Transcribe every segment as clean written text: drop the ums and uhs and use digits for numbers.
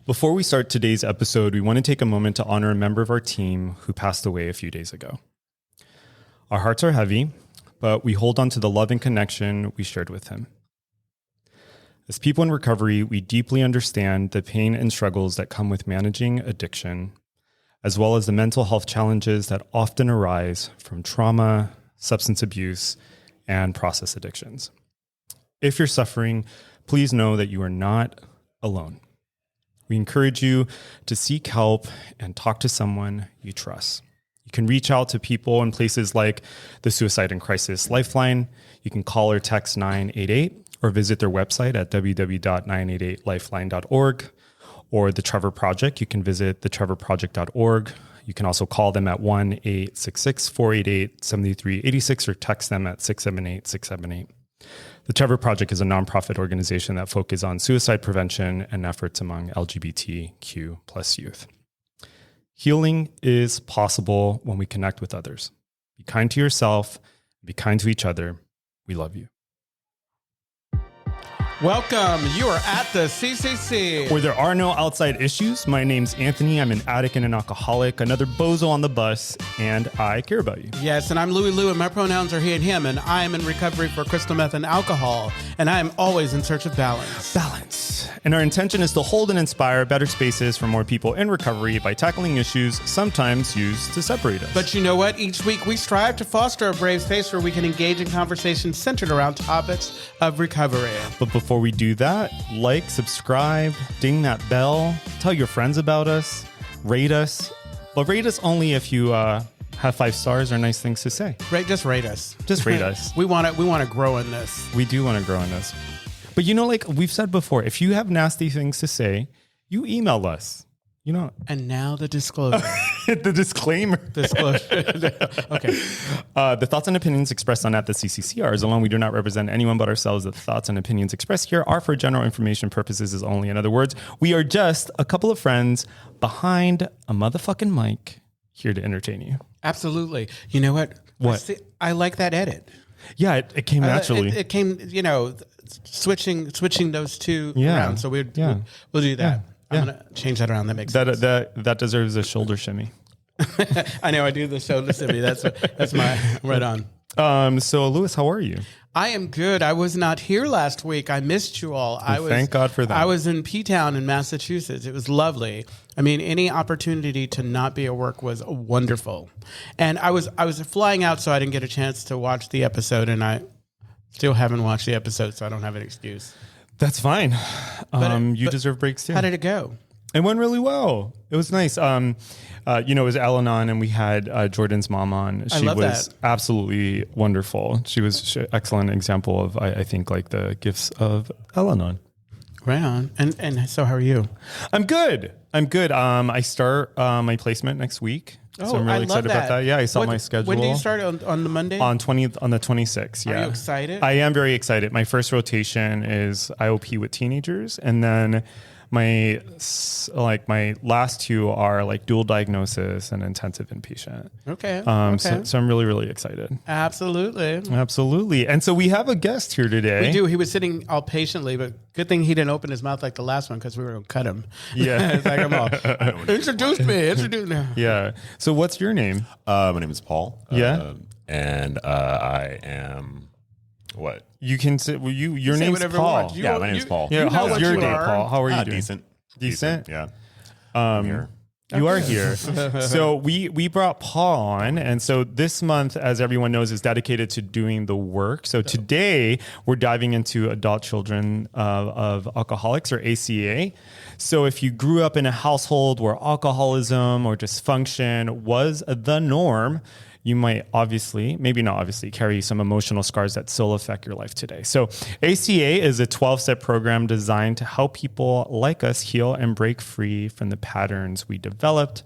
Before we start today's episode, we want to take a moment to honor a member of our team who passed away a few days ago. Our hearts are heavy, but we hold on to the love and connection we shared with him. As people in recovery, we deeply understand the pain and struggles that come with managing addiction, as well as the mental health challenges that often arise from trauma, substance abuse, and process addictions. If you're suffering, please know that you are not alone. We encourage you to seek help and talk to someone you trust. You can reach out to people in places like the Suicide and Crisis Lifeline. You can call or text 988 or visit their website at www.988lifeline.org. Or the Trevor Project, you can visit thetrevorproject.org. You can also call them at 1-866-488-7386 or text them at 678-678. The Trevor Project is a nonprofit organization that focuses on suicide prevention and efforts among LGBTQ plus youth. Healing is possible when we connect with others. Be kind to yourself, be kind to each other. We love you. Welcome. You are at the CCC. Where there are no outside issues. My name's Anthony. I'm an addict and an alcoholic, another bozo on the bus, and I care about you. Yes, and I'm LouiLou, and my pronouns are he and him, and I am in recovery for crystal meth and alcohol, and I am always in search of balance. And our intention is to hold and inspire better spaces for more people in recovery by tackling issues sometimes used to separate us. But you know what? Each week we strive to foster a brave space where we can engage in conversations centered around topics of recovery. But before we do that, like, subscribe, ding that bell, tell your friends about us, rate us. But rate us only if you have 5 stars or nice things to say. Just rate us. Just rate us. We want to grow in this. We do want to grow in this. But like we've said before, if you have nasty things to say, you email us. And now the disclosure. The disclaimer. Disclosure. Okay. The thoughts and opinions expressed on At the CCC are alone. We do not represent anyone but ourselves. The thoughts and opinions expressed here are for general information purposes only. In other words, we are just a couple of friends behind a motherfucking mic here to entertain you. Absolutely. You know what? What? I like that edit. Yeah, it came naturally. It came, switching those two around. So we'll do that. I'm going to change that around. That makes sense. That deserves a shoulder shimmy. I know I do the shoulder shimmy. That's my right on. So Louis, how are you? I am good. I was not here last week. I missed you all. Thank God for that. I was in P-Town in Massachusetts. It was lovely. I mean, any opportunity to not be at work was wonderful. And I was flying out, so I didn't get a chance to watch the episode, and I still haven't watched the episode, so I don't have an excuse. That's fine. You deserve breaks too. How did it go? It went really well. It was nice. It was Al-Anon, and we had Jordan's mom on. She was absolutely wonderful. She was an excellent example of, I think, like the gifts of Al-Anon. Right on. And so how are you? I'm good. I start my placement next week. So I'm really excited about that. Yeah, I saw my schedule. When do you start on the Monday? On the 26th, yeah. Are you excited? I am very excited. My first rotation is IOP with teenagers, and then my last 2 are like dual diagnosis and intensive inpatient. Okay. So I'm really, really excited. Absolutely. And so we have a guest here today. We do. He was sitting all patiently, but good thing he didn't open his mouth like the last one because we were going to cut him. Yeah. It's like, I'm all, introduce me. Yeah. So what's your name? My name is Paul. Yeah. And I am what? You can say your name's Paul. My name's Paul. Yeah. How's your day, Paul? How are you doing? Decent. Yeah. I'm here. You are here. So we brought Paul on. And so this month, as everyone knows, is dedicated to doing the work. So today we're diving into adult children of alcoholics, or ACA. So if you grew up in a household where alcoholism or dysfunction was the norm, you might maybe not obviously, carry some emotional scars that still affect your life today. So ACA is a 12-step program designed to help people like us heal and break free from the patterns we developed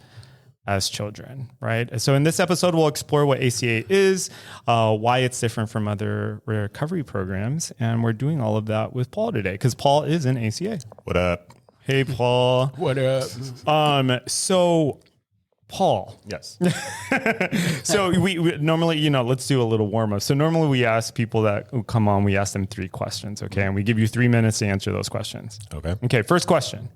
as children, right? So in this episode, we'll explore what ACA is, why it's different from other recovery programs, and we're doing all of that with Paul today, because Paul is in ACA. What up? Hey, Paul. What up? So Paul. Yes. So we normally, let's do a little warm up. So normally we ask people that come on, we ask them 3 questions. Okay. And we give you 3 minutes to answer those questions. Okay. Okay. First question.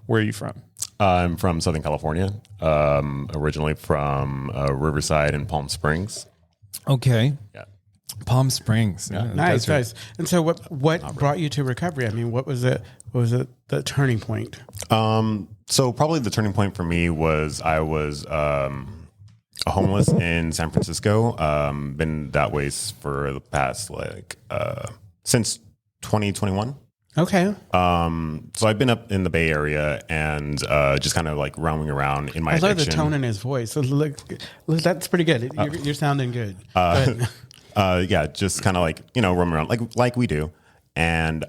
Where are you from? I'm from Southern California, originally from Riverside and Palm Springs. Okay. Yeah. Palm Springs. Yeah, Nice. And so what brought you to recovery? I mean, what was it the turning point? So probably the turning point for me was I was homeless in San Francisco. Been that way for the past since 2021. Okay. So I've been up in the Bay Area and just kind of like roaming around in my I love addiction. the tone in his voice. So look, that's pretty good. You're sounding good. Yeah, just kind of like, roaming around like we do. And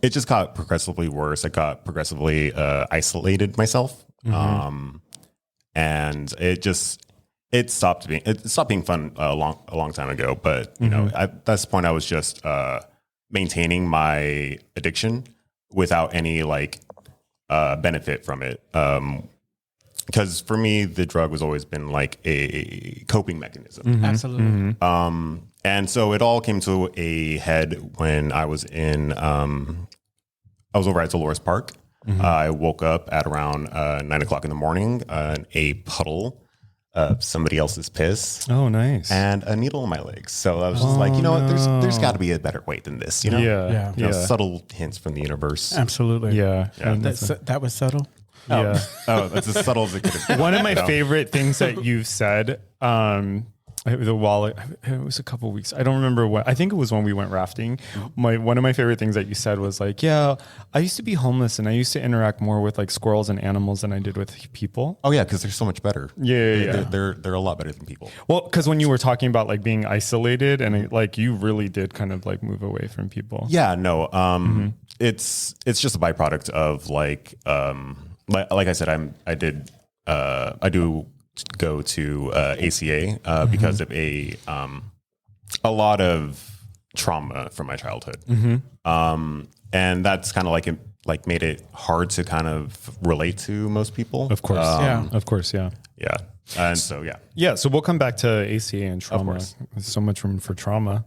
it just got progressively worse. I got progressively isolated myself. And it stopped being fun a long time ago. But, at this point I was just maintaining my addiction without any benefit from it. Because for me, the drug was always been like a coping mechanism. Absolutely. And so it all came to a head when I was I was over at Dolores Park. I woke up at around 9:00 in the morning, a puddle of somebody else's piss. Oh, nice. And a needle in my legs. So I was just like, what? There's got to be a better way than this, Yeah. subtle hints from the universe. Absolutely. Yeah. That was subtle. Yeah. Oh, that's as subtle as it could have been. One of my favorite things that you've said, it was a couple of weeks. I don't remember what. I think it was when we went rafting. One of my favorite things that you said was like, "Yeah, I used to be homeless and I used to interact more with like squirrels and animals than I did with people." Oh yeah, because they're so much better. Yeah. They're a lot better than people. Well, because when you were talking about like being isolated and like you really did kind of like move away from people. Yeah, no. It's just a byproduct of like I said, I do go to ACA because of a lot of trauma from my childhood, and that's kind of like made it hard to kind of relate to most people. Of course, of course, yeah. And so So we'll come back to ACA and trauma. course. There's so much room for trauma.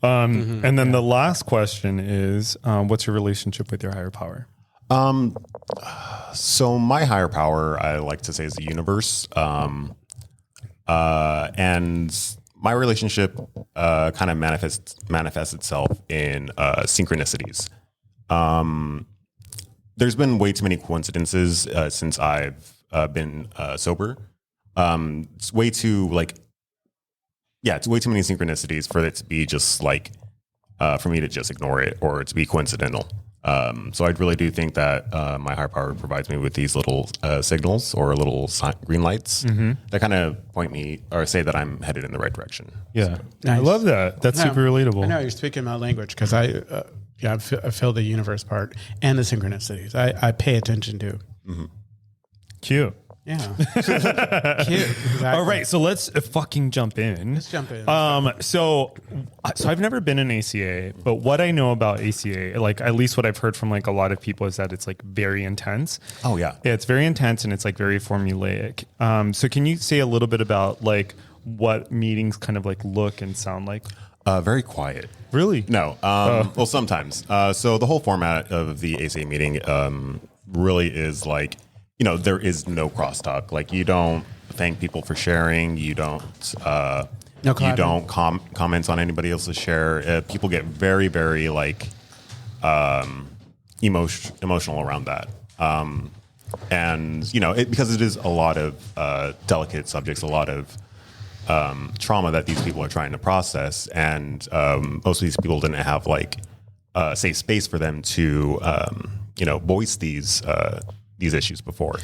And then the last question is, what's your relationship with your higher power? So my higher power, I like to say, is the universe. And my relationship kind of manifests itself in synchronicities. There's been way too many coincidences since I've been sober. It's way too it's way too many synchronicities for it to be just like for me to just ignore it or to be coincidental. So I really do think that my higher power provides me with these little signals or little green lights that kind of point me or say that I'm headed in the right direction. Yeah, Nice. I love that. That's super relatable. I know you're speaking my language because I feel the universe part and the synchronicities. I pay attention to. Cute. Yeah. Cute. Exactly. All right, so let's fucking jump in. Let's jump in. So I've never been in ACA, but what I know about ACA, like at least what I've heard from like a lot of people, is that it's like very intense. Oh yeah, It's very intense and it's like very formulaic. So can you say a little bit about like what meetings kind of like look and sound like? very quiet. Really? No. Well, sometimes. So the whole format of the ACA meeting really is like, there is no crosstalk. Like you don't thank people for sharing. You don't. You don't comment on anybody else's share. People get very, very like emotional around that. And because it is a lot of delicate subjects, a lot of trauma that these people are trying to process, and most of these people didn't have like safe space for them to voice these issues before.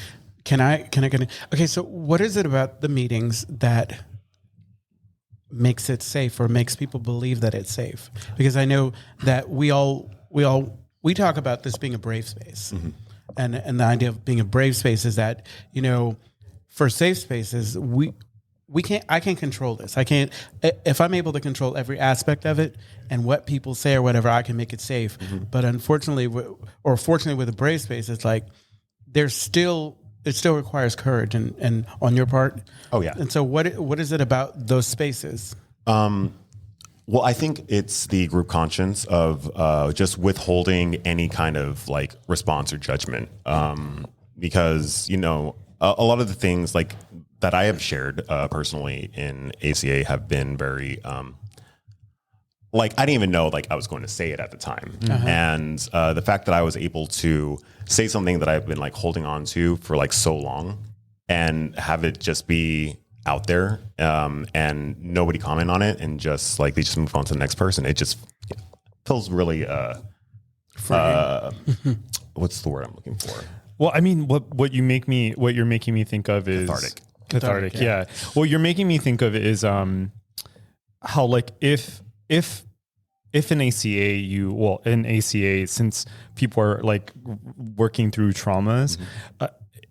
Can I? Okay, so what is it about the meetings that makes it safe or makes people believe that it's safe? Because I know that we talk about this being a brave space, and the idea of being a brave space is that for safe spaces I can't control this. I can't. If I'm able to control every aspect of it and what people say or whatever, I can make it safe. But unfortunately, or fortunately, with a brave space, it's like it still requires courage and on your part. Oh yeah. And so what is it about those spaces? Well, I think it's the group conscience of just withholding any kind of like response or judgment, because a lot of the things like that I have shared personally in ACA have been very like I didn't even know like I was going to say it at the time, and the fact that I was able to say something that I've been like holding on to for like so long and have it just be out there and nobody comment on it and just like they just move on to the next person. It just feels really what's the word I'm looking for? Well, I mean, what you're making me think of is cathartic. Yeah. Well, you're making me think of is how like if in ACA, since people are like working through traumas,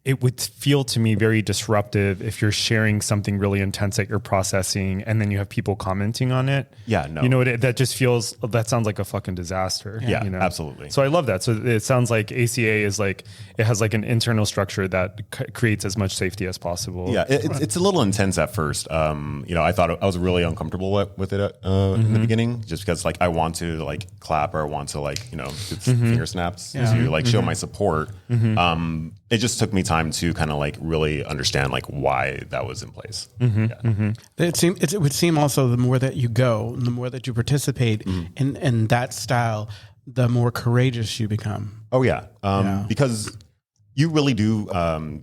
it would feel to me very disruptive if you're sharing something really intense that you're processing and then you have people commenting on it. Yeah, no. That sounds like a fucking disaster. Yeah, absolutely. So I love that. So it sounds like ACA is like, it has like an internal structure that creates as much safety as possible. Yeah, it's a little intense at first. I thought I was really uncomfortable with it in the beginning, just because like I want to like clap or I want to like, do finger snaps to like show my support. It just took me time to kind of like really understand like why that was in place. It would seem also the more that you go, the more that you participate in that style, the more courageous you become. Oh yeah. Because you really do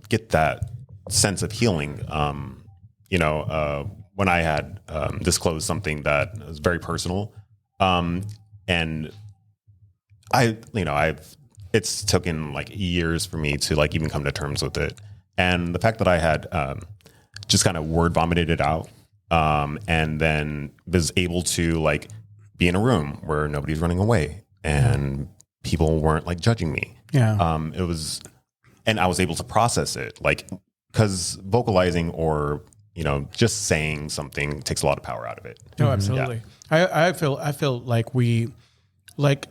get that sense of healing. When I had disclosed something that was very personal, and it's taken like years for me to like even come to terms with it. And the fact that I had just kind of word vomited it out, and then was able to like be in a room where nobody's running away and people weren't like judging me. Yeah. And I was able to process it, like, because vocalizing or just saying something takes a lot of power out of it. No, absolutely. Yeah. I feel like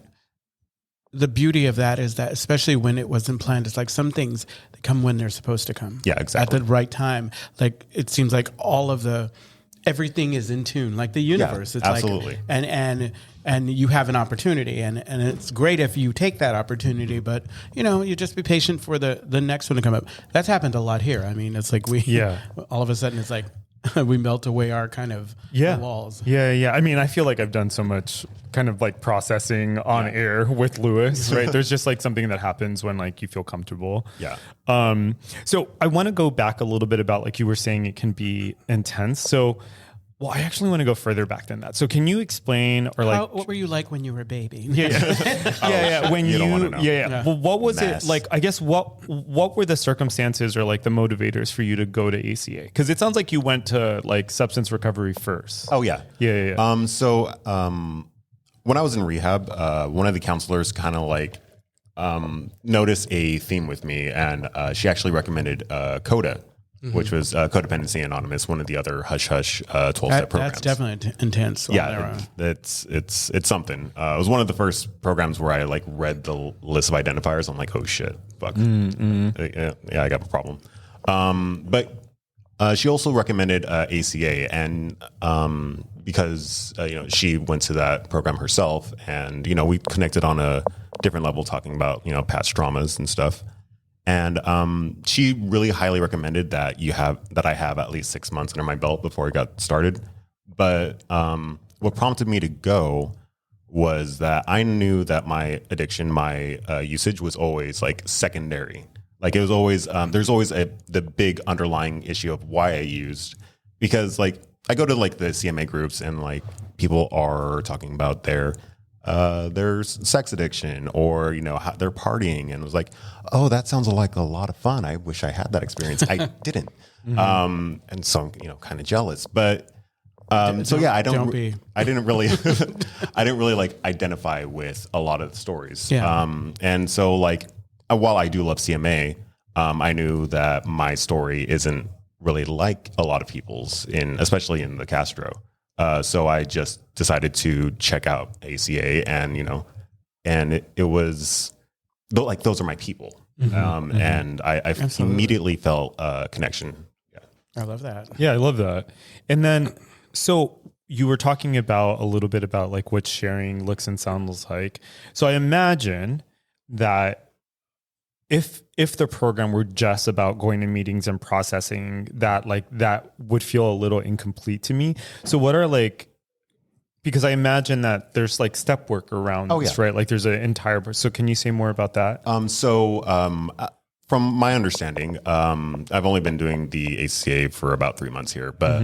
the beauty of that is that, especially when it wasn't planned, it's like some things they come when they're supposed to come. Yeah, exactly. At the right time. Like it seems like everything is in tune, like the universe. Yeah, it's absolutely. Like, and you have an opportunity, and it's great if you take that opportunity, but you just be patient for the next one to come up. That's happened a lot here. I mean, it's like all of a sudden it's like we melt away our kind of walls. Yeah. I mean, I feel like I've done so much kind of like processing on air with Louis, right? There's just like something that happens when like you feel comfortable. Yeah. So I want to go back a little bit about like you were saying it can be intense. So, well, I actually want to go further back than that. So can you explain or like what were you like when you were a baby? Yeah. When you don't want to know. Yeah. Well, what was it like? I guess what were the circumstances or like the motivators for you to go to ACA? Because it sounds like you went to like substance recovery first. Oh yeah. Yeah. So when I was in rehab, one of the counselors kind of like noticed a theme with me, and she actually recommended CODA. Which was Codependency Anonymous, one of the other hush 12-step programs. That's definitely intense. Yeah, it's something. It was one of the first programs where I like read the list of identifiers. I'm like, oh shit, fuck. Yeah, I got a problem. But she also recommended ACA, and because she went to that program herself, and we connected on a different level, talking about past traumas and stuff. And she really highly recommended that I have at least 6 months under my belt before I got started. But what prompted me to go was that I knew that my addiction, my usage was always like secondary. Like it was always there's always the big underlying issue of why I used, because like I go to like the CMA groups and like people are talking about their sex addiction or how they're partying, and it was like, oh, that sounds like a lot of fun. I wish I had that experience. I didn't. And so I'm kind of jealous, but I didn't really like identify with a lot of the stories. And so like while I do love CMA, I knew that my story isn't really like a lot of people's, especially in the Castro. So I just decided to check out ACA, and it was like those are my people, and I immediately felt a connection. I love that. Yeah, I love that. And then, so you were talking about a little bit about like what sharing looks and sounds like. So I imagine that if the program were just about going to meetings and processing that, like that would feel a little incomplete to me. So what are like, because I imagine that there's like step work around this, right? Like there's an entire, so can you say more about that? From my understanding, I've only been doing the ACA for about 3 months here, but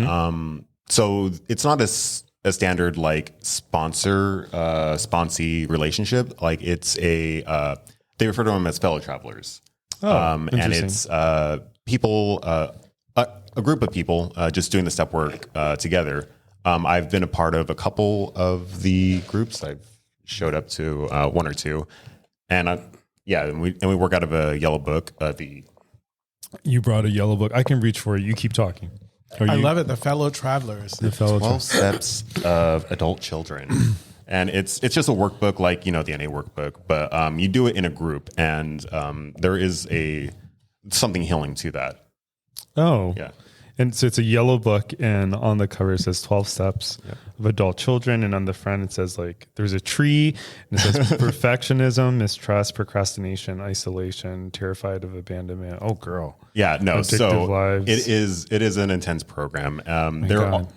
so it's not a standard like sponsee relationship. Like it's they refer to them as fellow travelers. And it's people, a group of people just doing the step work together. I've been a part of a couple of the groups. I've showed up to one or two, and we work out of a yellow book. You brought a yellow book. I can reach for it. You keep talking. I love it. The fellow travelers. The fellow 12 steps of adult children. And it's just a workbook like, the NA workbook, but you do it in a group, and there is something healing to that. Oh. Yeah. And so it's a yellow book, and on the cover it says 12 steps of adult children, and on the front it says like there's a tree, and it says perfectionism, mistrust, procrastination, isolation, terrified of abandonment. Oh girl. Yeah, no. Addictive So lives. it is an intense program.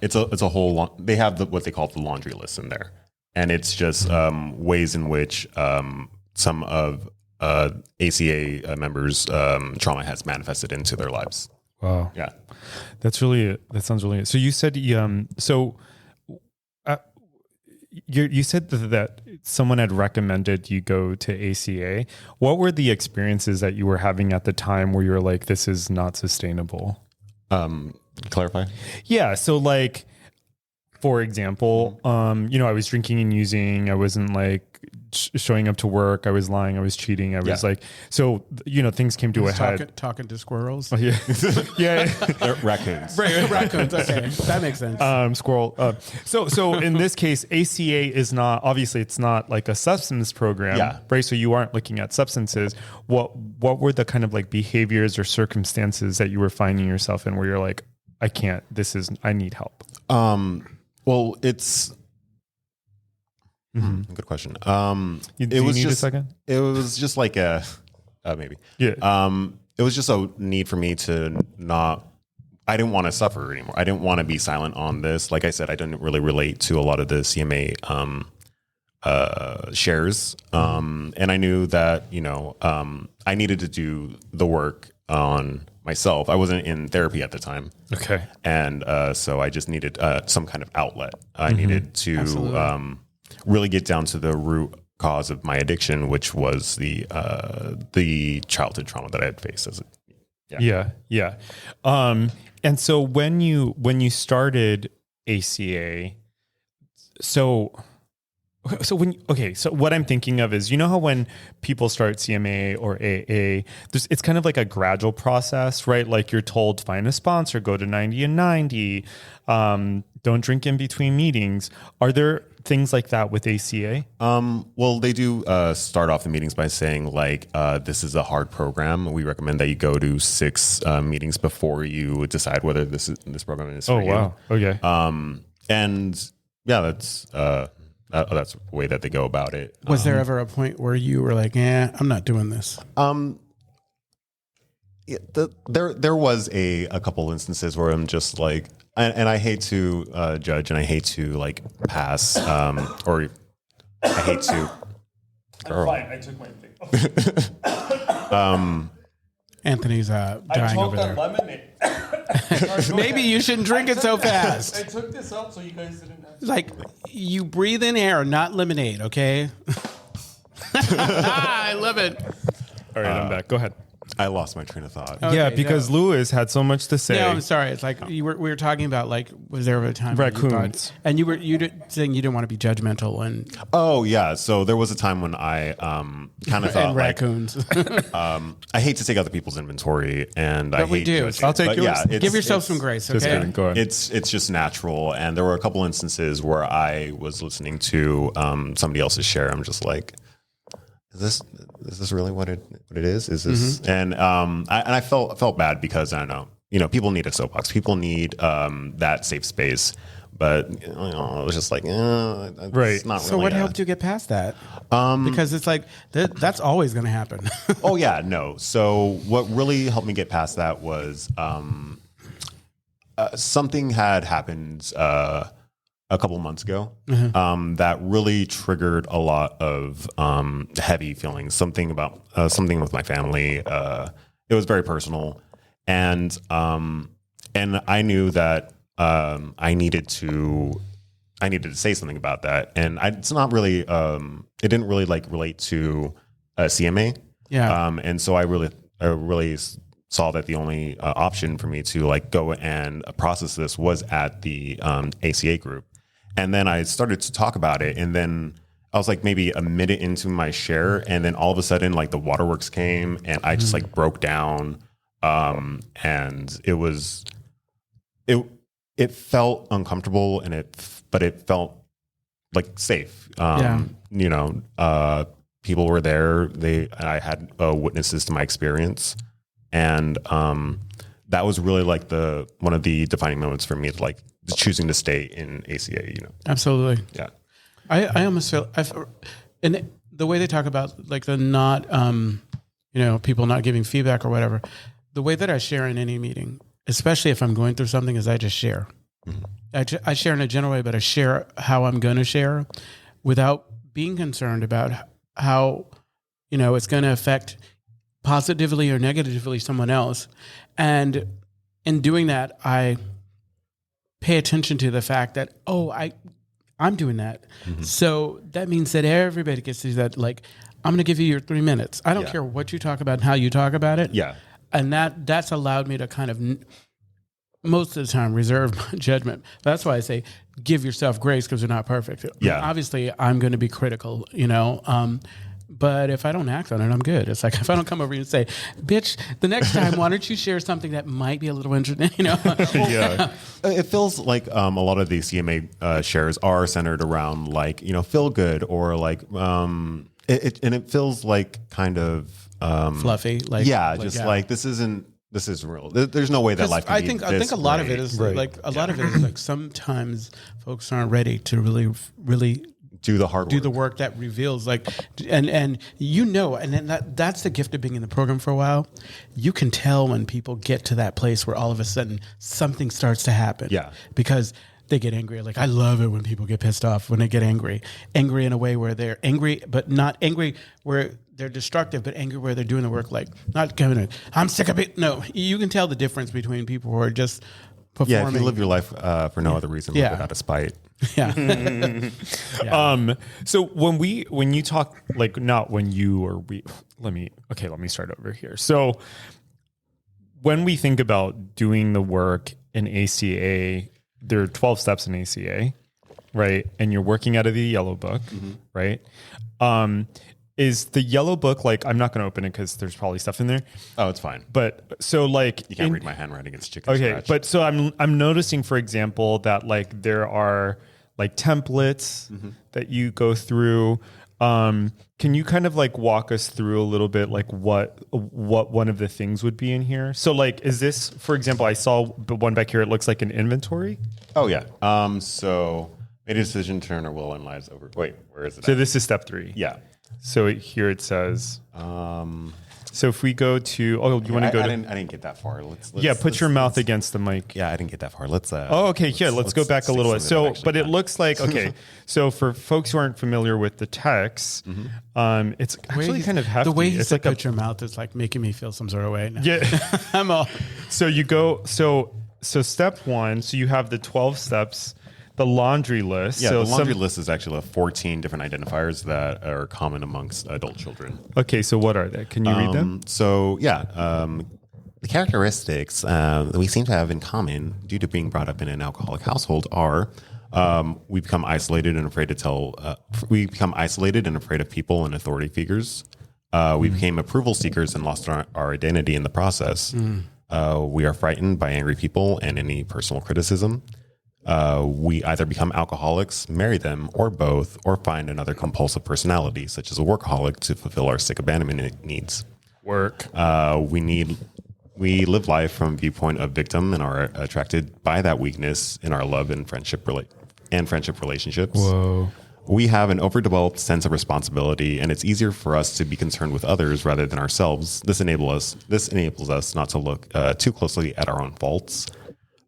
It's a whole they have what they call the laundry list in there. And it's just ways in which some of ACA members' trauma has manifested into their lives. Wow. Yeah. That sounds really, so you said, you said that someone had recommended you go to ACA. What were the experiences that you were having at the time where you're like, this is not sustainable? Clarify? Yeah. So like, for example, I was drinking and using, I wasn't like showing up to work. I was lying. I was cheating. I was like, so, things came to a head. Talking to squirrels. Oh, yeah. Yeah. Raccoons. Raccoons. Okay. That makes sense. Squirrel. So in this case, ACA is not, obviously it's not like a substance program, right? So you aren't looking at substances. What were the kind of like behaviors or circumstances that you were finding yourself in where you're like, I need help? Well, it's good question. Do you need a second? It was just like maybe. Yeah. It was just a need for me to I didn't want to suffer anymore. I didn't want to be silent on this. Like I said, I didn't really relate to a lot of the CMA shares. And I knew that, I needed to do the work on myself. I wasn't in therapy at the time. Okay. And so I just needed some kind of outlet. I needed to really get down to the root cause of my addiction, which was the childhood trauma that I had faced as Yeah. And so when you started ACA, so what I'm thinking of is, how when people start CMA or AA, it's kind of like a gradual process, right? Like you're told, find a sponsor, go to 90 and 90, don't drink in between meetings. Are there things like that with ACA? Well, they do start off the meetings by saying like, this is a hard program. We recommend that you go to 6 meetings before you decide whether this program is for you. Oh, wow. Okay. And yeah, that's the way that they go about it. Was there ever a point where you were like, I'm not doing this? There was a couple instances where I'm just like, and I hate to judge, and I hate to like pass, or I hate to. Girl. I took my thing. Anthony's dying over there. Lemonade. Maybe you shouldn't drink it so fast. I took this up so you guys didn't have to. Like, you breathe in air, not lemonade, okay? I love it. All right, I'm back. Go ahead. I lost my train of thought. Okay, yeah, because no. Louis had so much to say. No, I'm sorry. It's like we were talking about, like, was there ever a time when you Raccoons. thought, and you saying you didn't want to be judgmental and Oh yeah, so there was a time when I kind of thought and like, raccoons. I hate to take other people's inventory, and But I we hate do. judging. I'll take But yours. yeah, it's- Give yourself it's- some grace, Just okay? kidding. Go ahead. It's just natural, and there were a couple instances where I was listening to somebody else's share. I'm just like, is this really what it is? Is this? And I felt bad because I don't know. People need a soapbox. People need that safe space. but I was just like, it's not So really what helped you get past that? Because it's like that's always going to happen. Oh yeah, no. So what really helped me get past that was something had happened a couple months ago that really triggered a lot of heavy feelings. Something about something with my family. It was very personal, and I knew that I needed to say something about that. And it's not really it didn't really like relate to CMA. Yeah. And so I really saw that the only option for me to like go and process this was at the ACA group. And then I started to talk about it, and then I was like maybe a minute into my share, and then all of a sudden like the waterworks came, and I just like broke down. And it felt uncomfortable, but it felt like safe. You know, people were there. I had witnesses to my experience, and that was really like one of the defining moments for me, like choosing to stay in ACA. You know, Absolutely. yeah. I almost feel and the way they talk about like the not people not giving feedback or whatever. The way that I share in any meeting, especially if I'm going through something, is I just share. Mm-hmm. I share in a general way, but I share how I'm going to share without being concerned about how, it's going to affect positively or negatively someone else. And in doing that, I pay attention to the fact that, I'm doing that. Mm-hmm. So that means that everybody gets to do that. Like, I'm going to give you your 3 minutes. I don't care what you talk about and how you talk about it. Yeah. And that's allowed me to kind of, most of the time, reserve my judgment. That's why I say give yourself grace because you're not perfect. Yeah. Obviously, I'm going to be critical, but if I don't act on it, I'm good. It's like if I don't come over and say, bitch, the next time, why don't you share something that might be a little interesting, Yeah. It feels like a lot of these CMA shares are centered around like, feel good or like, and it feels like kind of, fluffy, like like this isn't real. There's no way that life can be I think a lot of it is like lot of it is like sometimes folks aren't ready to really do the hard work. Do the work that reveals like and then that's the gift of being in the program for a while. You can tell when people get to that place where all of a sudden something starts to happen. Yeah. Because they get angry. Like, I love it when people get pissed off, when they get angry. Angry in a way where they're angry, but not angry where they're destructive, but angry where they're doing the work. Like, not coming in, I'm sick of it. No, you can tell the difference between people who are just performing. Yeah, if you live your life for no other reason, live without a spite. Yeah. So when you talk, like, not when you or we, let me start over here. So when we think about doing the work in ACA, there are 12 steps in ACA, right? And you're working out of the yellow book, right? Is the yellow book, like, I'm not going to open it because there's probably stuff in there. Oh, it's fine. But so like, you can't read my handwriting. It's chicken scratch. But so I'm noticing, for example, that like there are like templates that you go through. Can you kind of like walk us through a little bit, like what one of the things would be in here? So like, is this, for example, I saw the one back here. It looks like an inventory. Oh yeah. So made a decision to turn our will and lives over. Wait, where is it? So this is step 3. Yeah. So here it says, so if we go to, you want to go I didn't get that far. Put your mouth against the mic. Yeah, I didn't get that far. Let's go back a little bit. So, but it looks like, okay. So for folks who aren't familiar with the text, it's actually kind of hefty. The way he it's said like put your mouth is like making me feel some sort of way. No. Yeah. I'm all. So you go, so step 1, so you have the 12 steps, the laundry list. Yeah, so the laundry list is actually 14 different identifiers that are common amongst adult children. Okay, so what are they? Can you read them? So, the characteristics that we seem to have in common due to being brought up in an alcoholic household are we become isolated and afraid to tell. We become isolated and afraid of people and authority figures. We became approval seekers and lost our identity in the process. We are frightened by angry people and any personal criticism. We either become alcoholics, marry them, or both, or find another compulsive personality, such as a workaholic, to fulfill our sick abandonment needs. Work. We need We live life from a viewpoint of victim and are attracted by that weakness in our love and friendship relationships. Whoa. We have an overdeveloped sense of responsibility, and it's easier for us to be concerned with others rather than ourselves. This enables us not to look too closely at our own faults.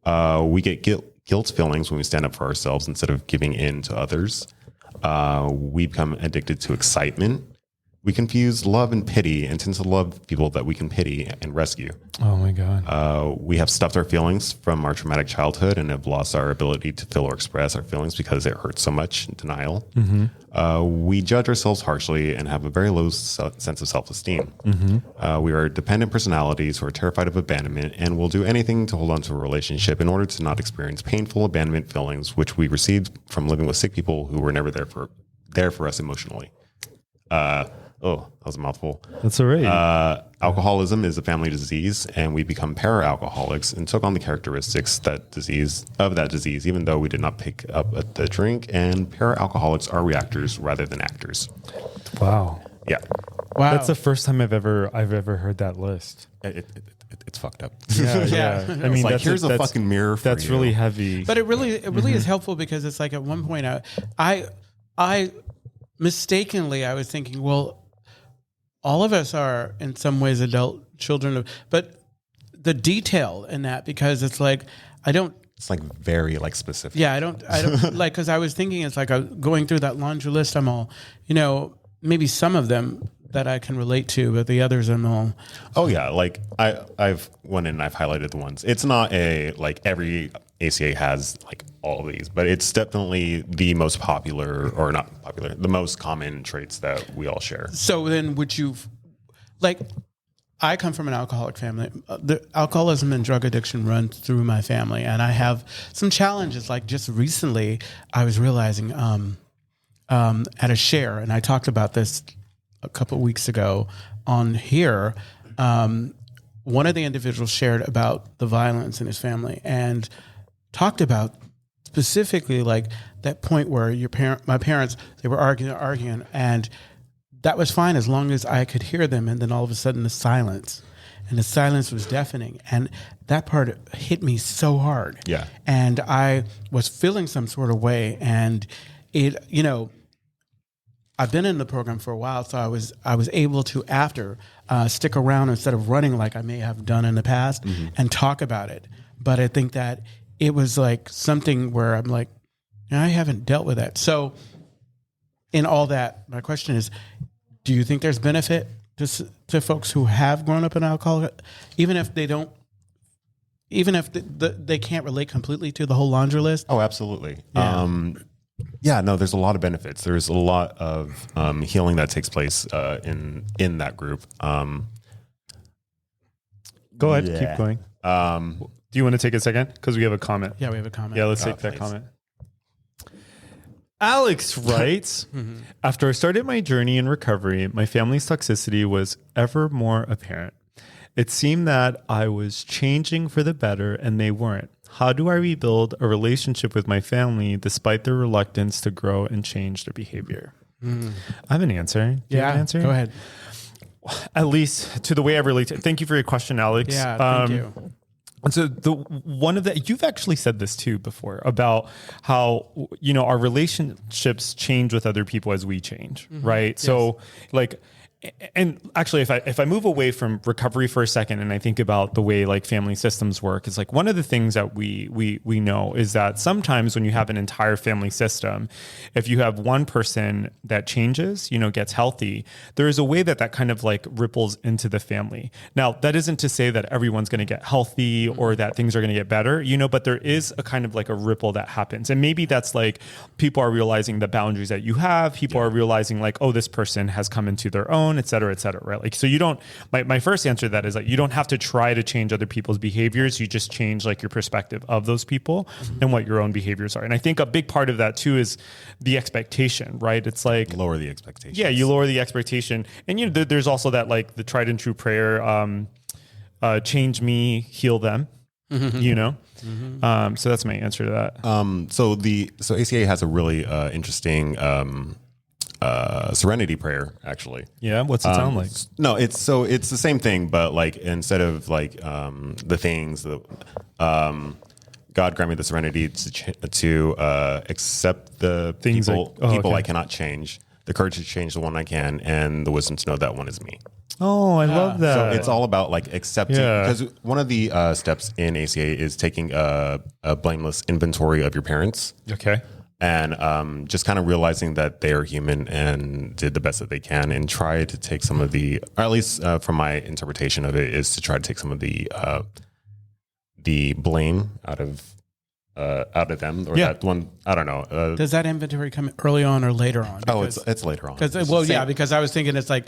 We get guilt feelings when we stand up for ourselves instead of giving in to others. We become addicted to excitement. We confuse love and pity and tend to love people that we can pity and rescue. Oh my God. We have stuffed our feelings from our traumatic childhood and have lost our ability to feel or express our feelings because it hurts so much. Denial. We judge ourselves harshly and have a very low sense of self-esteem. We are dependent personalities who are terrified of abandonment and will do anything to hold on to a relationship in order to not experience painful abandonment feelings, which we received from living with sick people who were never there for us emotionally. Oh, that was a mouthful. That's all right. Alcoholism is a family disease, and we become para-alcoholics and took on the characteristics of that disease, even though we did not pick up the drink. And para-alcoholics are reactors rather than actors. Wow. Yeah. Wow. That's the first time I've ever heard that list. It's fucked up. Yeah. I mean, like, here's a fucking mirror for that's you. really heavy. But it really is helpful because it's like at one point I mistakenly I was thinking, well, all of us are in some ways adult children, but the detail in that, because it's like, It's like very like specific. I don't like, cause I was thinking it's like going through that laundry list. I'm all, maybe some of them that I can relate to, but the others I'm all. Oh yeah. Like I've went in and I've highlighted the ones. It's not like every ACA has like all of these, but it's definitely the most popular, or not popular, the most common traits that we all share. So then would you, like, I come from an alcoholic family. The alcoholism and drug addiction run through my family, and I have some challenges. Like just recently, I was realizing at a share, and I talked about this a couple of weeks ago on here. One of the individuals shared about the violence in his family and talked about specifically like that point where my parents, they were arguing, and that was fine as long as I could hear them. And then all of a sudden the silence was deafening. And that part hit me so hard. Yeah. And I was feeling some sort of way, and it, I've been in the program for a while, so I was able to stick around instead of running like I may have done in the past and talk about it. But I think that it was like something where I'm like, I haven't dealt with that. So in all that, my question is, do you think there's benefit to folks who have grown up in alcohol, even if they don't, even if they can't relate completely to the whole laundry list? Oh, absolutely. Yeah. No, there's a lot of benefits. There's a lot of healing that takes place in that group. Go ahead, keep going. Do you want to take a second? Because we have a comment. Yeah, we have a comment. Yeah, let's take that comment. Alex writes, after I started my journey in recovery, my family's toxicity was ever more apparent. It seemed that I was changing for the better and they weren't. How do I rebuild a relationship with my family despite their reluctance to grow and change their behavior? I have an answer. Do you have an answer? Go ahead. At least to the way I relate to. Thank you for your question, Alex. Yeah, thank you. And so you've actually said this too before about how, our relationships change with other people as we change. Right. Yes. So like, and actually if I move away from recovery for a second and I think about the way like family systems work, it's like one of the things that we know is that sometimes when you have an entire family system, if you have one person that changes, gets healthy, there is a way that kind of like ripples into the family. Now, that isn't to say that everyone's going to get healthy or that things are going to get better, but there is a kind of like a ripple that happens. And maybe that's like people are realizing the boundaries that you have. People are realizing like, oh, this person has come into their own, et cetera, right? Like, so you don't, my first answer to that is like, you don't have to try to change other people's behaviors. You just change like your perspective of those people and what your own behaviors are. And I think a big part of that too is the expectation, right? It's like lower the expectation. Yeah. You lower the expectation. And there's also that like the tried and true prayer, change me, heal them, so that's my answer to that. So ACA has a really interesting serenity prayer, actually. Yeah. What's it sound like? No, it's the same thing, but like instead of like the things that God grant me the serenity to accept the Things people okay. I cannot change, the courage to change the one I can, and the wisdom to know that one is me. Oh, I love that. So it's all about like accepting, because one of the steps in ACA is taking a blameless inventory of your parents. Okay. And just kind of realizing that they are human and did the best that they can, and try to take some of the, or at least from my interpretation of it, is to try to take some of the blame out of them, or that one. I don't know. Does that inventory come early on or later on? Because, it's later on. Because I was thinking it's like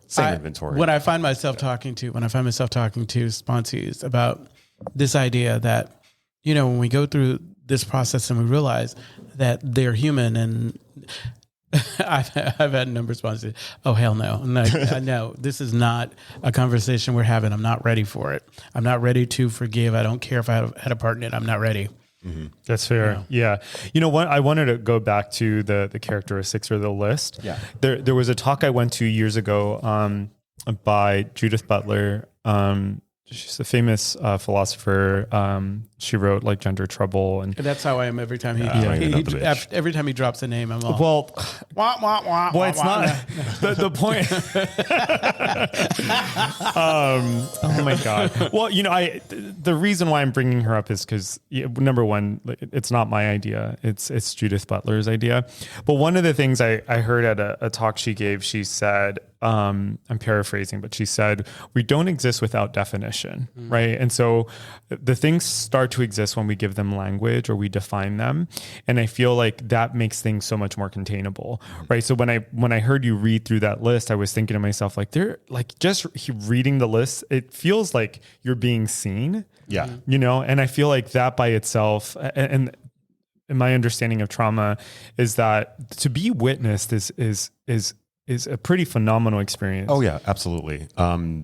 same inventory. When I find myself talking to sponsees about this idea that, when we go through this process and we realize that they're human, and I've had a number of sponsors. Oh, hell no. No, this is not a conversation we're having. I'm not ready for it. I'm not ready to forgive. I don't care if I had a part in it. I'm not ready. Mm-hmm. That's fair. Yeah. You know what? I wanted to go back to the characteristics or the list. Yeah. There was a talk I went to years ago by Judith Butler. She's a famous philosopher. She wrote like Gender Trouble, and that's how I am every time every time he drops a name. I'm all wah, wah, wah, well, it's wah, not the point. Oh my God. Well, the reason why I'm bringing her up is because number one, it's not my idea. It's Judith Butler's idea. But one of the things I heard at a talk she gave, she said, I'm paraphrasing, but she said, we don't exist without definition, right? And so the things start to exist when we give them language or we define them. And I feel like that makes things so much more containable, right? So when I heard you read through that list, I was thinking to myself, like, they're like, just reading the list, it feels like you're being seen. Yeah. And I feel like that by itself, and my understanding of trauma is that to be witnessed is a pretty phenomenal experience. Oh yeah, absolutely.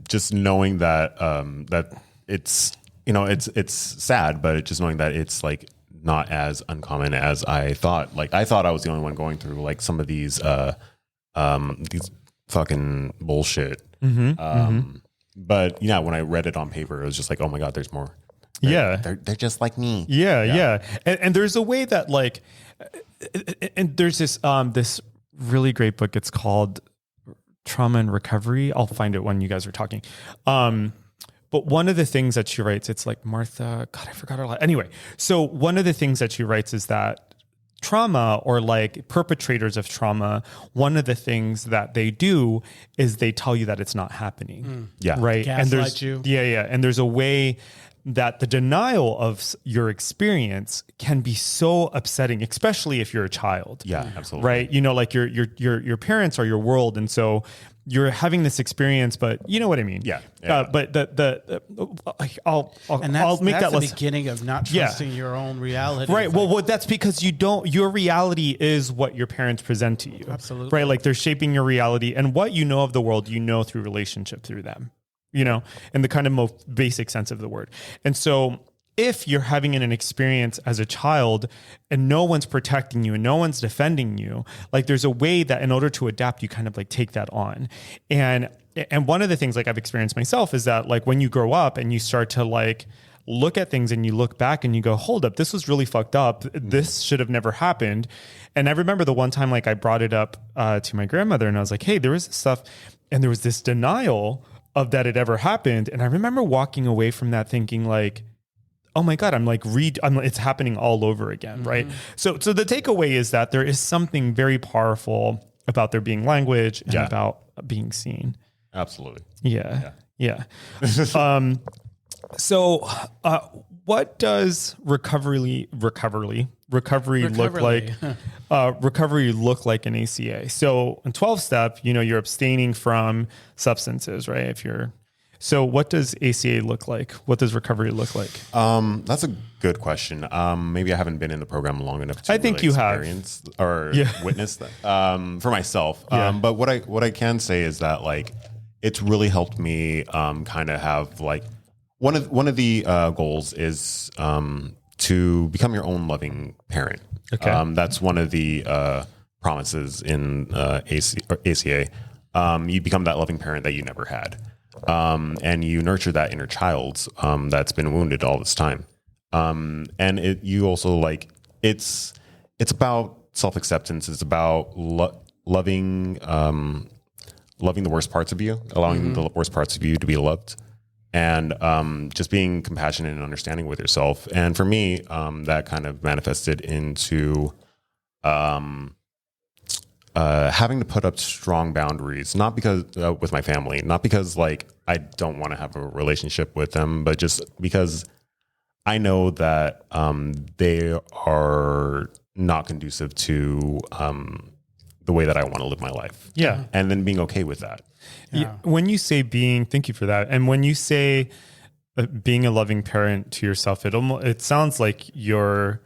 Just knowing that that it's it's sad, but just knowing that it's like not as uncommon as I thought. Like I thought I was the only one going through like some of these fucking bullshit. But when I read it on paper, it was just like, oh my God, there's more. They're just like me. Yeah. And there's a way that like, and there's this really great book. It's called Trauma and Recovery. I'll find it when you guys are talking. But one of the things that she writes, it's like Martha, God, I forgot her last. Anyway, so one of the things that she writes is that trauma, or like perpetrators of trauma, one of the things that they do is they tell you that it's not happening. Yeah. Right. Gaslight and there's you. Yeah. And there's a way that the denial of your experience can be so upsetting, especially if you're a child. Yeah, absolutely. Right. Like your parents are your world. And so you're having this experience, but you know what I mean? Yeah. But I'll make that the less beginning of not trusting your own reality. Right. Well, that's because your reality is what your parents present to you. Absolutely. Right. Like they're shaping your reality, and what you know of the world, through relationship through them, in the kind of most basic sense of the word. And so if you're having an experience as a child and no one's protecting you and no one's defending you, like there's a way that in order to adapt, you kind of like take that on. And one of the things like I've experienced myself is that like when you grow up and you start to like look at things and you look back and you go, hold up, this was really fucked up. This should have never happened. And I remember the one time like I brought it up to my grandmother and I was like, hey, there was this stuff and there was this denial of that it ever happened. And I remember walking away from that thinking like, oh my God, it's happening all over again. Right. So the takeaway is that there is something very powerful about there being language and about being seen. Absolutely. Yeah. So what does recovery look like? Recovery look like in ACA? So in 12-step, you're abstaining from substances, right? So what does ACA look like? What does recovery look like? That's a good question. Maybe I haven't been in the program long enough to experience or witness that for myself. But what I can say is that like it's really helped me kind of have like one of the goals is to become your own loving parent. Okay. That's one of the promises in ACA, you become that loving parent that you never had. And you nurture that inner child that's been wounded all this time. And you also like, it's about self-acceptance. It's about loving the worst parts of you, allowing the worst parts of you to be loved, and just being compassionate and understanding with yourself. And for me, that kind of manifested into having to put up strong boundaries, not because with my family, not because like I don't want to have a relationship with them, but just because I know that they are not conducive to the way that I want to live my life. Yeah. And then being okay with that. Yeah. When you say thank you for that. And when you say being a loving parent to yourself, it sounds like the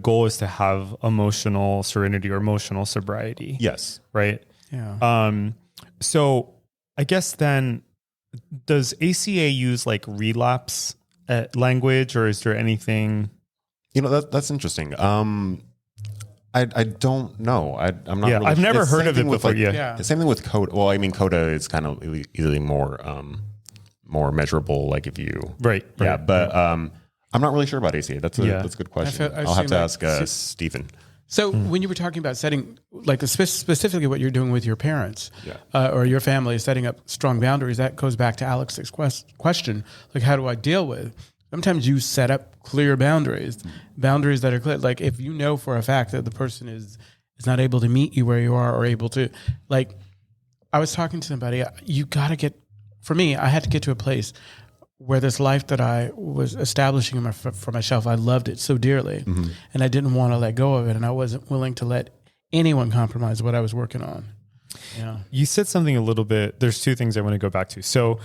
goal is to have emotional serenity or emotional sobriety. Yes. Right. Yeah. So I guess then, does ACA use like relapse language, or is there anything? That's interesting. I don't know. I'm not. Yeah, really I've never it's heard same of it thing with, before. like, Yeah. Same thing with CODA. Well, I mean, CODA is kind of easily more measurable. Like if you yeah, but I'm not really sure about ACA. That's a good question. I'll have to ask Stephen. So when you were talking about setting, like specifically what you're doing with your parents or your family, setting up strong boundaries, that goes back to Alex's question, like how do I deal with? Sometimes you set up clear boundaries that are clear. Like if you know for a fact that the person is not able to meet you where you are, or able to, like, I was talking to somebody, for me, I had to get to a place where this life that I was establishing for myself, I loved it so dearly, and I didn't want to let go of it, and I wasn't willing to let anyone compromise what I was working on. Yeah. You said something a little bit. There's two things I want to go back to. So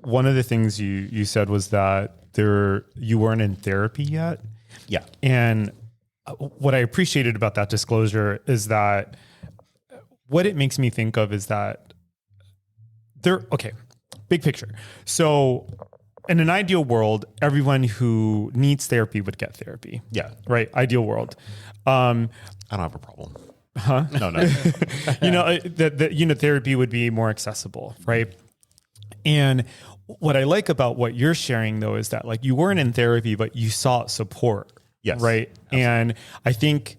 one of the things you said was that you weren't in therapy yet. Yeah. And what I appreciated about that disclosure is that what it makes me think of is that big picture. So in an ideal world, everyone who needs therapy would get therapy. Yeah. Right. Ideal world. I don't have a problem. Huh? No. Therapy would be more accessible. Right. And what I like about what you're sharing though, is that like you weren't in therapy, but you sought support. Yes. Right. Absolutely. And I think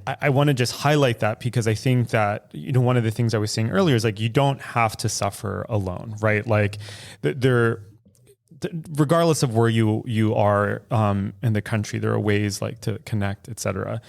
I want to just highlight that, because I think that, one of the things I was saying earlier is like, you don't have to suffer alone. Right. Like regardless of where you are in the country, there are ways like to connect, et cetera.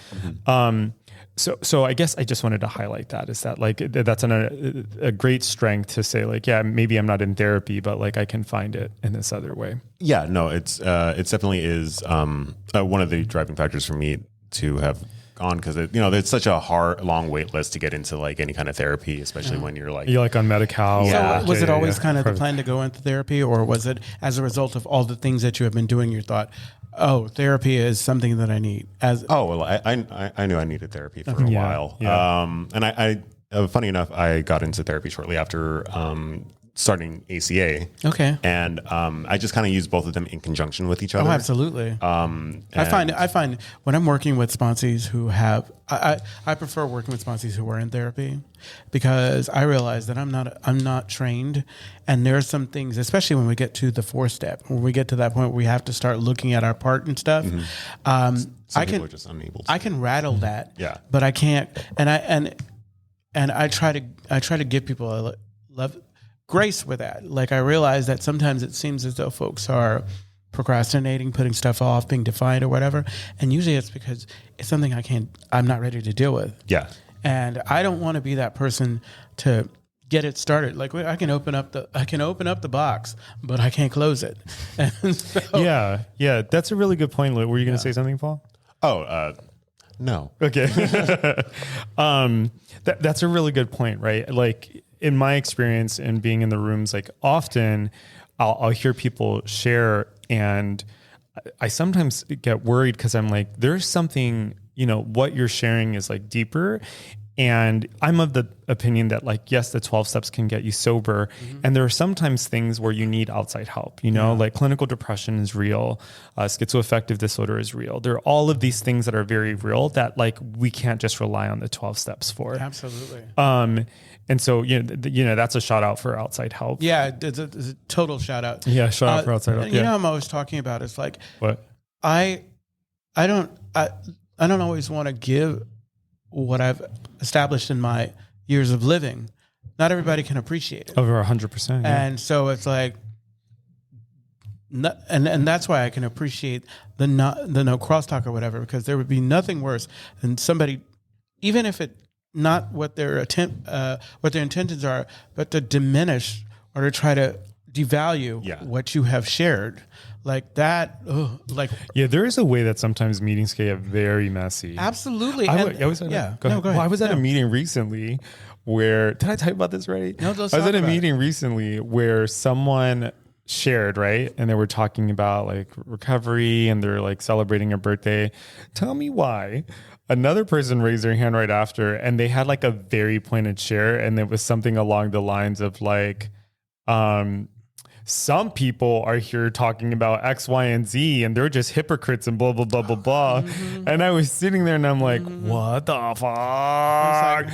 So I guess I just wanted to highlight that, is that like, that's a great strength to say like, yeah, maybe I'm not in therapy, but like I can find it in this other way. Yeah, no, it definitely is one of the driving factors for me to have gone, because it's such a long wait list to get into like any kind of therapy, especially when you're like on Medi-Cal. Yeah. So was it always kind of the plan to go into therapy, or was it as a result of all the things that you have been doing, you thought, oh, therapy is something that I need? I knew I needed therapy for a while. Yeah. And I funny enough, I got into therapy shortly after starting ACA. Okay. And I just kind of use both of them in conjunction with each other. Oh, absolutely. I find when I'm working with sponsees who have, I prefer working with sponsees who are in therapy, because I realize that I'm not trained, and there are some things, especially when we get to the 4-step, when we get to that point where we have to start looking at our part and stuff. Some people are just unable to. I can rattle that. Yeah. But I can't, and I try to give people grace with that. Like, I realize that sometimes it seems as though folks are procrastinating, putting stuff off, being defiant or whatever. And usually it's because it's something I'm not ready to deal with. Yeah. And I don't want to be that person to get it started. Like, I can open up the box, but I can't close it. And so, yeah. That's a really good point. Were you going to say something, Paul? Oh, no. Okay. That's a really good point, right? Like, in my experience and being in the rooms, like often I'll hear people share, and I sometimes get worried because I'm like, there's something, what you're sharing is like deeper. And I'm of the opinion that like, yes, the 12 steps can get you sober. And there are sometimes things where you need outside help, you know, like clinical depression is real. Schizoaffective disorder is real. There are all of these things that are very real that like, we can't just rely on the 12 steps for. Absolutely. And so, that's a shout out for outside help. Yeah. It's a total shout out. Yeah. Shout out for outside help. You know, I'm always talking about, it's like, What? I don't always want to give what I've established in my years of living. Not everybody can appreciate it. Over 100%. Yeah. And so it's like, and that's why I can appreciate the no crosstalk or whatever, because there would be nothing worse than somebody, even if it not what their intentions are, but to diminish or to try to devalue what you have shared. Like that, there is a way that sometimes meetings can get very messy. Absolutely. I was at a meeting recently where, did I tell you about this already? No, I was at a meeting recently where someone shared, right? And they were talking about like recovery and they're like celebrating a birthday. Tell me why. Another person raised their hand right after and they had like a very pointed share. And it was something along the lines of like, some people are here talking about X, Y, and Z, and they're just hypocrites and blah, blah, blah, blah, blah. And I was sitting there and I'm like, what the fuck?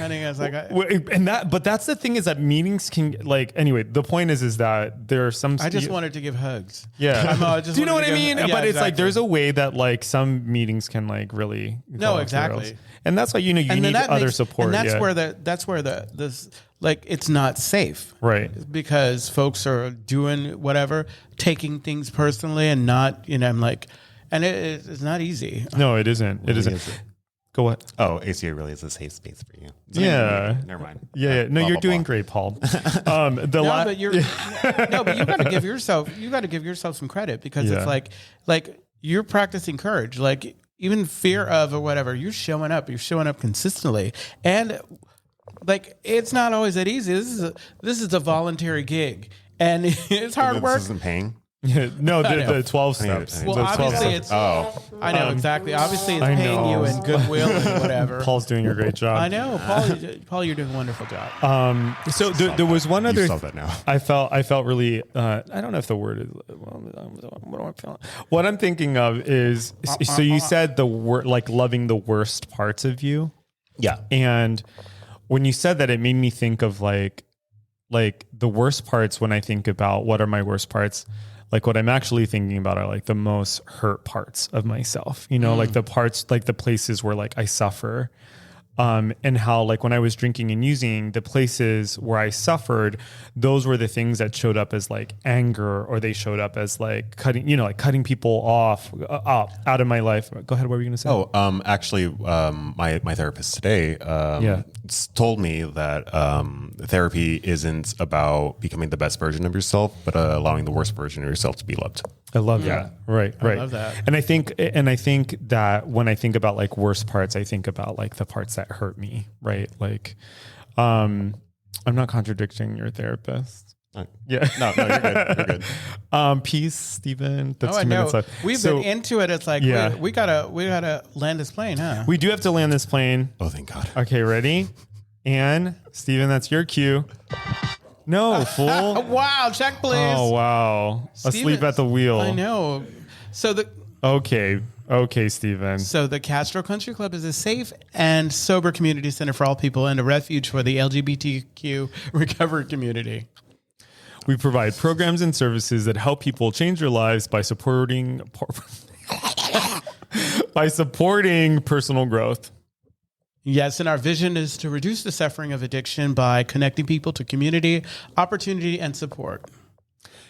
But that's the thing is that meetings can like, anyway, the point is that there are some. I just wanted to give hugs. Yeah. Do you know what I mean? But it's like, there's a way that like some meetings can like really. No, exactly. And that's why, you need other support. And that's where this like, it's not safe. Right. Because folks are doing whatever, taking things personally and not, I'm like, and it's not easy. No, it isn't. It isn't. Go what? Oh, ACA really is a safe space for you. Never mind. Yeah. No, you're doing great, Paul. But you got to give yourself some credit because it's like you're practicing courage, like even fear of or whatever. You're showing up consistently, and like it's not always that easy. This is a voluntary gig, and it's hard work. This isn't paying. No, the 12 steps. Well, obviously it's. I know exactly. Obviously, it's paying you in goodwill and whatever. Paul's doing a great job. I know, Paul, you're doing a wonderful job. So there was one other. You saw that now. I felt really. I don't know if the word is. What am I feeling? What I'm thinking of is. So you said the word like loving the worst parts of you. Yeah, and when you said that, it made me think of like the worst parts. When I think about what are my worst parts. Like what I'm actually thinking about are like the most hurt parts of myself, like the parts, like the places where like I suffer, and how like when I was drinking and using, the places where I suffered, those were the things that showed up as like anger, or they showed up as like cutting people off out of my life. Go ahead. What were you going to say? Oh, actually, my therapist today told me that therapy isn't about becoming the best version of yourself, but allowing the worst version of yourself to be loved. I love that. Right. I love that. And I think that when I think about like worst parts, I think about like the parts that hurt me. Right. Like, I'm not contradicting your therapist. Yeah. No, you're good. You're good. Peace, Stephen. That's 2 know. minutes left. We've been into it. It's like, we gotta land this plane, huh? We do have to land this plane. Oh, thank God. Okay. Ready? And Stephen, that's your cue. No, fool. Wow, check please. Oh, wow. Asleep at the wheel. I know. So Okay, Stephen. So the Castro Country Club is a safe and sober community center for all people and a refuge for the LGBTQ recovery community. We provide programs and services that help people change their lives by supporting personal growth. Yes, and our vision is to reduce the suffering of addiction by connecting people to community, opportunity, and support.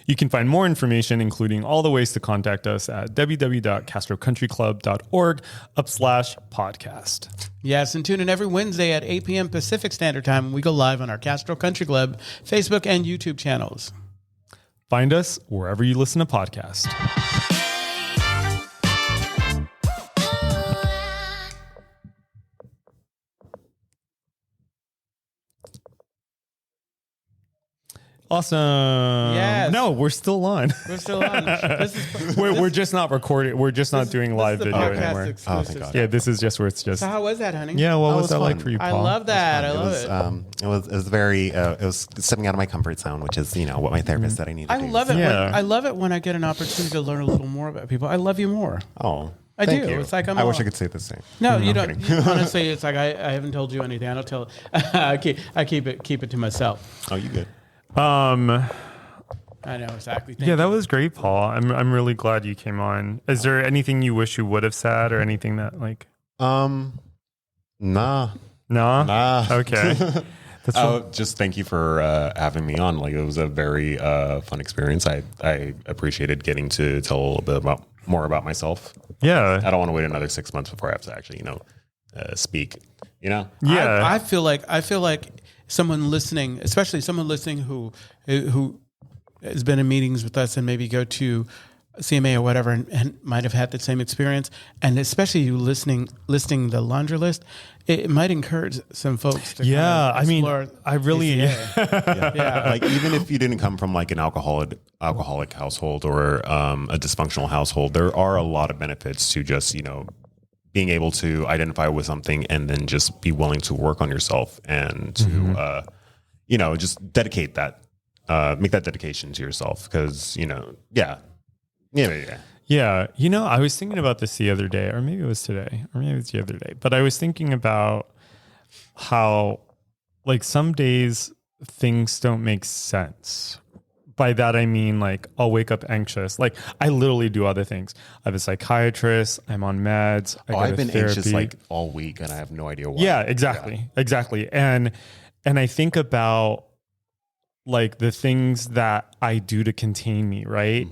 You can find more information, including all the ways to contact us at www.castrocountryclub.org/podcast. Yes, and tune in every Wednesday at 8 p.m. Pacific Standard Time when we go live on our Castro Country Club Facebook and YouTube channels. Find us wherever you listen to podcasts. Awesome. Yes. No, we're still on. We're still on. We're just not recording. We're just not doing live video anymore. Oh, thank God. Yeah, this is just where it's just. So how was that, honey? Yeah, what That was was that like fun. for you, I Paul? love that. I It love was, it. it was very, it was stepping out of my comfort zone, which is, what my therapist said I need to do. I love it. Yeah. I love it when I get an opportunity to learn a little more about people. I love you more. Oh, I thank do. you. It's like I wish I could say the same. No, you I'm don't. kidding. Honestly, it's like I haven't told you anything. I don't tell. I keep it to myself. Oh, you good? I know exactly. Yeah, that was great, Paul. I'm really glad you came on. Is there anything you wish you would have said, or anything that like? Nah. No. Okay. Just thank you for having me on. Like, it was a very fun experience. I appreciated getting to tell a little bit more about myself. Yeah. I don't want to wait another 6 months before I have to actually, speak. Yeah. I feel like someone listening, especially someone listening who has been in meetings with us and maybe go to CMA or whatever and might have had the same experience, and especially you listing the laundry list, it might encourage some folks to I mean, I really yeah. Like, even if you didn't come from like an alcoholic household or a dysfunctional household, there are a lot of benefits to just being able to identify with something and then just be willing to work on yourself and to just dedicate that, make that dedication to yourself, because yeah. I was thinking about this the other day, or maybe it was today, or maybe it was the other day, but I was thinking about how, like, some days things don't make sense. By that, I mean, like, I'll wake up anxious. Like, I literally do other things. I have a psychiatrist. I'm on meds. I've been anxious like all week, and I have no idea why. Yeah, exactly. And I think about like the things that I do to contain me, right?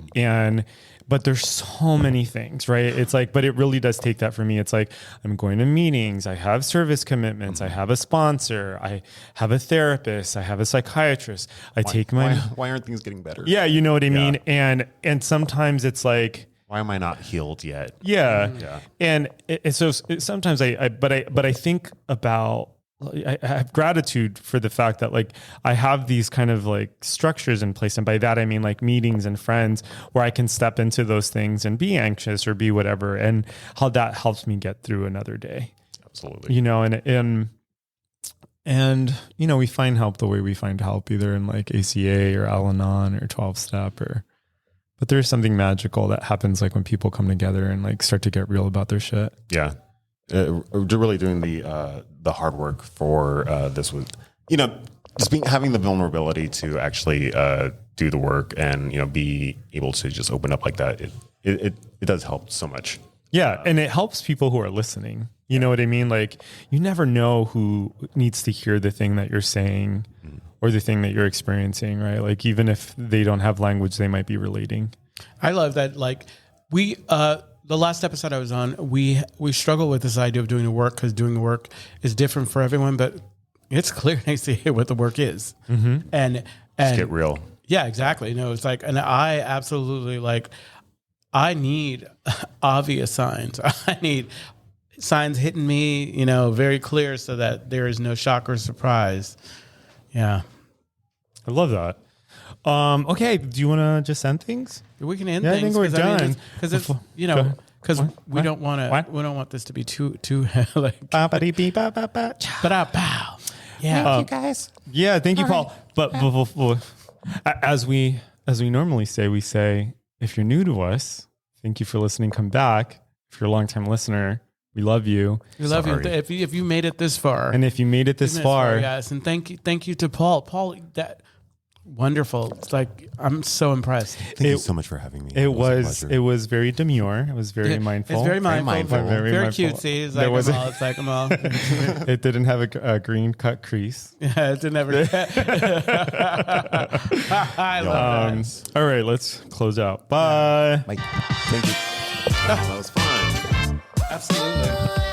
But there's so many things, right? It's like, but it really does take that for me. It's like, I'm going to meetings, I have service commitments, I have a sponsor, I have a therapist, I have a psychiatrist. Why aren't things getting better? Yeah, you know what I mean? And sometimes it's like, why am I not healed yet? Yeah. And so sometimes I think about, I have gratitude for the fact that like I have these kind of like structures in place. And by that, I mean like meetings and friends where I can step into those things and be anxious or be whatever. And how that helps me get through another day. Absolutely. And we find help the way we find help, either in like ACA or Al-Anon or 12-step but there's something magical that happens like when people come together and like start to get real about their shit. Yeah. Really doing the hard work for this was, just having the vulnerability to actually do the work and be able to just open up like that. It does help so much. Yeah, and it helps people who are listening. You know what I mean? Like, you never know who needs to hear the thing that you're saying or the thing that you're experiencing, right? Like, even if they don't have language, they might be relating. I love that. Like, the last episode I was on, we struggle with this idea of doing the work, because doing the work is different for everyone, but it's clear next to hear what the work is. And Just get real. Yeah, exactly. No, it's like, and I absolutely I need obvious signs. I need signs hitting me, very clear, so that there is no shock or surprise. Yeah. I love that. Okay, do you want to just end things? We can end Yeah, things. I think we're done. Because it's, because we don't want this to be too like. Ba-da-ba-pow. Yeah. Thank you, guys. Yeah, thank you, Paul. But as we normally say, we say, if you're new to us, thank you for listening. Come back. If you're a longtime listener, we love you. We love you. If you made it this far, and if you made it this far, yes, and thank you to Paul. Paul, that wonderful. It's like, I'm so impressed. Thank you so much for having me. It was very demure. It was very mindful. It's very mindful. Very mindful. cutesy. It's like, it's like, I'm all. It didn't have a green cut crease. Yeah, it didn't ever. I love that. All right, let's close out. Bye. Thank you. That was fun. Absolutely.